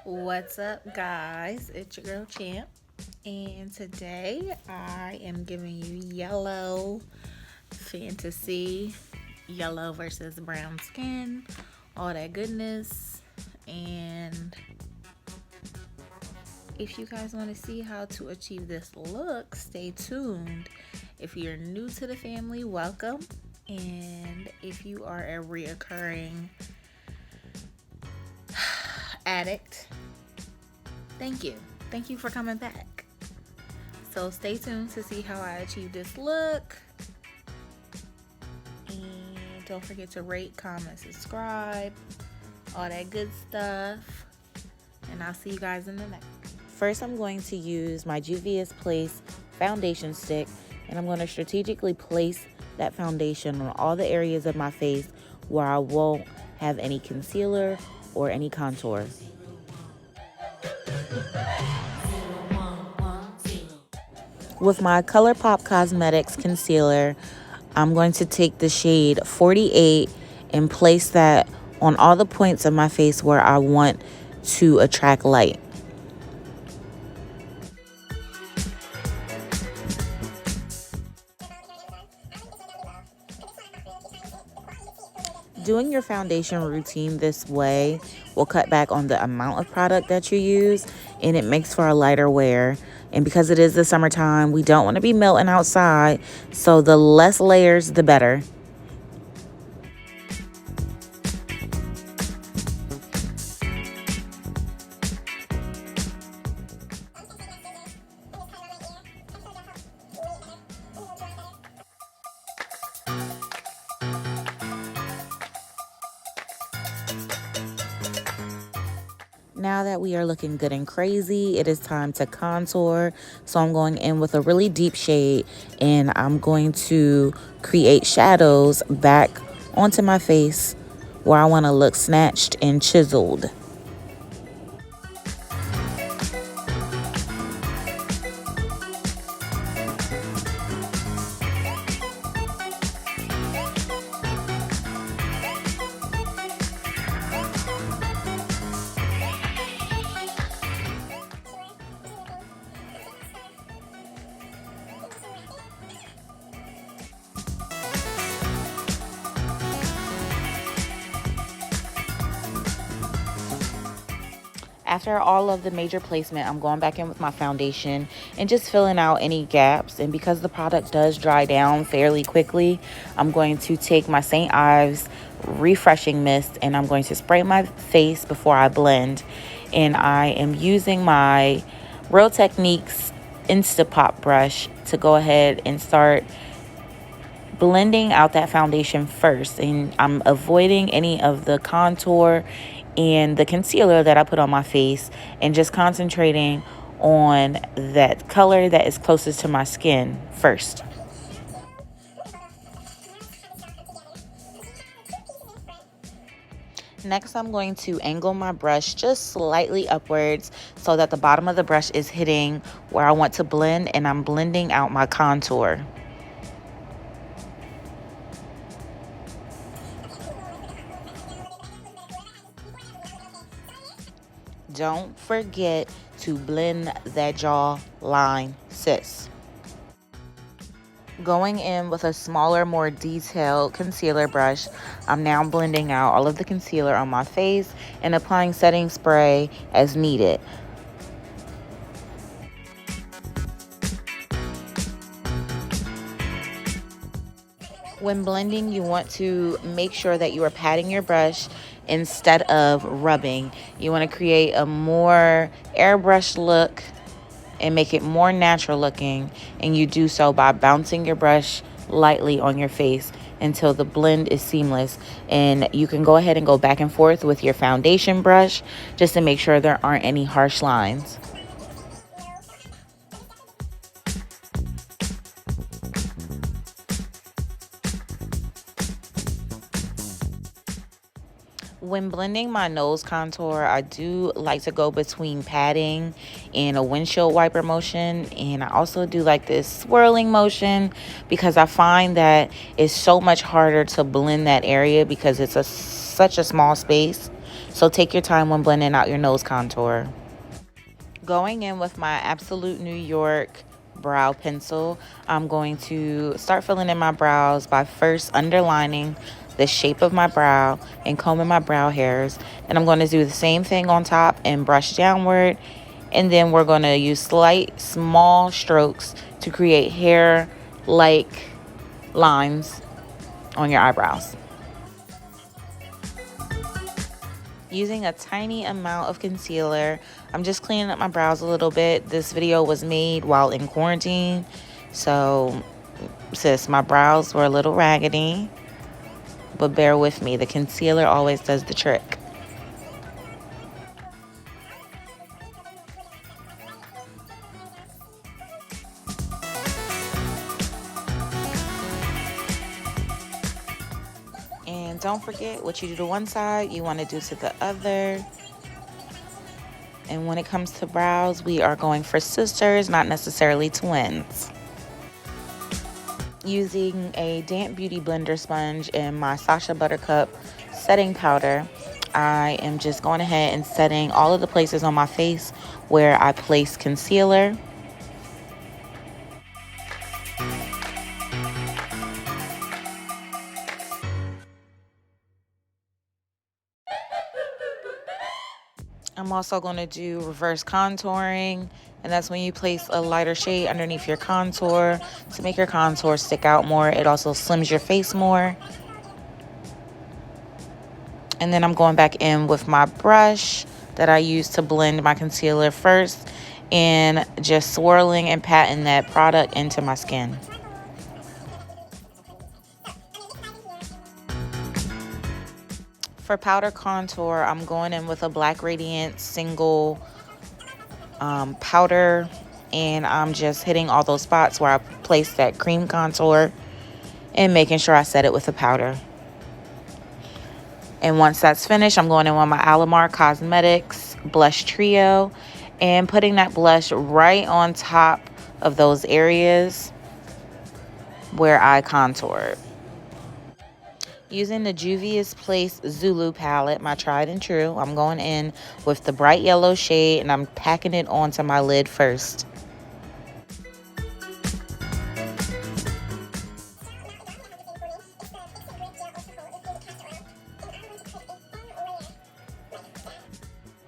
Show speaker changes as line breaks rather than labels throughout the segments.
What's up, guys? It's your girl Champ, and today I am giving you yellow fantasy, yellow versus brown skin, all that goodness. And if you guys want to see how to achieve this look, stay tuned. If you're new to the family, welcome. And if you are a reoccurring addict, thank you. Thank you for coming back. So stay tuned to see how I achieve this look. And don't forget to rate, comment, subscribe, all that good stuff. And I'll see you guys in the next. First, I'm going to use my Juvia's Place foundation stick, and I'm going to strategically place that foundation on all the areas of my face where I won't have any concealer or any contour. With my ColourPop Cosmetics concealer, I'm going to take the shade 48 and place that on all the points of my face where I want to attract light. Doing your foundation routine this way will cut back on the amount of product that you use, and it makes for a lighter wear. And because it is the summertime, we don't want to be melting outside, so the less layers, the better. Now that we are looking good and crazy, it is time to contour. So I'm going in with a really deep shade, and I'm going to create shadows back onto my face where I want to look snatched and chiseled. After all of the major placement, I'm going back in with my foundation and just filling out any gaps. And because the product does dry down fairly quickly, I'm going to take my St. Ives refreshing mist and I'm going to spray my face before I blend. And I am using my Real Techniques Instapop brush to go ahead and start blending out that foundation first, and I'm avoiding any of the contour and the concealer that I put on my face and just concentrating on that color that is closest to my skin first. Next, I'm going to angle my brush just slightly upwards so that the bottom of the brush is hitting where I want to blend, and I'm blending out my contour. Don't forget to blend that jaw line, sis. Going in with a smaller, more detailed concealer brush, I'm now blending out all of the concealer on my face and applying setting spray as needed. When blending, you want to make sure that you are patting your brush instead of rubbing. You want to create a more airbrush look and make it more natural looking, and you do so by bouncing your brush lightly on your face until the blend is seamless. And you can go ahead and go back and forth with your foundation brush just to make sure there aren't any harsh lines. When blending my nose contour, I do like to go between patting and a windshield wiper motion. And I also do like this swirling motion because I find that it's so much harder to blend that area because it's such a small space. So take your time when blending out your nose contour. Going in with my Absolute New York brow pencil, I'm going to start filling in my brows by first underlining the shape of my brow and combing my brow hairs. And I'm going to do the same thing on top and brush downward. And then we're going to use slight, small strokes to create hair-like lines on your eyebrows. Using a tiny amount of concealer, I'm just cleaning up my brows a little bit. This video was made while in quarantine, so sis, my brows were a little raggedy, but bear with me. The concealer always does the trick. And don't forget, what you do to one side, you want to do to the other. And when it comes to brows, we are going for sisters, not necessarily twins. Using a damp beauty blender sponge and my Sacha Buttercup setting powder, I am just going ahead and setting all of the places on my face where I place concealer. I'm also going to do reverse contouring, and that's when you place a lighter shade underneath your contour to make your contour stick out more. It also slims your face more. And then I'm going back in with my brush that I used to blend my concealer first and just swirling and patting that product into my skin. For powder contour, I'm going in with a Black Radiant single powder, and I'm just hitting all those spots where I placed that cream contour and making sure I set it with the powder. And once that's finished, I'm going in with my Alamar Cosmetics Blush Trio and putting that blush right on top of those areas where I contoured. Using the Juvia's Place Zulu palette, my tried and true, I'm going in with the bright yellow shade and I'm packing it onto my lid first.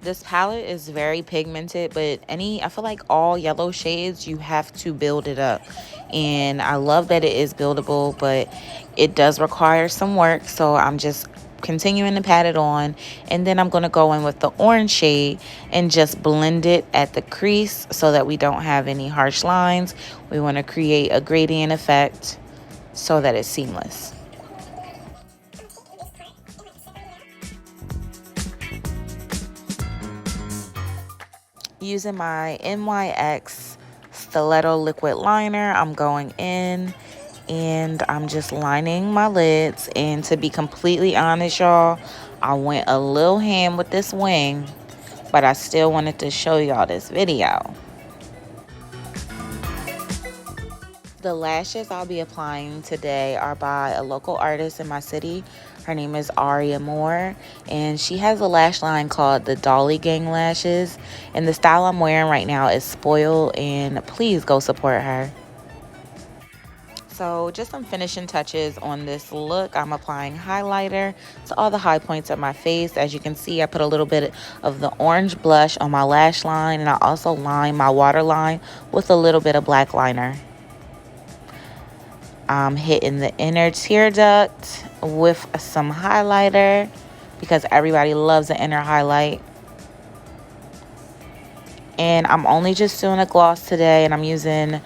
This palette is very pigmented, but I feel like all yellow shades, you have to build it up. And I love that it is buildable, but it does require some work. So I'm just continuing to pat it on. And then I'm going to go in with the orange shade and just blend it at the crease so that we don't have any harsh lines. We want to create a gradient effect so that it's seamless. Using my NYX Stiletto Liquid Liner, I'm going in and I'm just lining my lids. And to be completely honest, y'all, I went a little ham with this wing, but I still wanted to show y'all this video. The lashes I'll be applying today are by a local artist in my city. Her name is Aria Moore, and she has a lash line called the Dolly Gang Lashes. And the style I'm wearing right now is Spoil, and please go support her. So just some finishing touches on this look. I'm applying highlighter to all the high points of my face. As you can see, I put a little bit of the orange blush on my lash line, and I also line my waterline with a little bit of black liner. I'm hitting the inner tear duct with some highlighter because everybody loves the inner highlight. And I'm only just doing a gloss today, and I'm using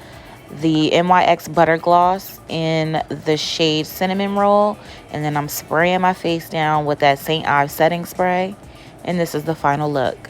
the NYX Butter Gloss in the shade Cinnamon Roll. And then I'm spraying my face down with that St. Ives setting spray. And this is the final look.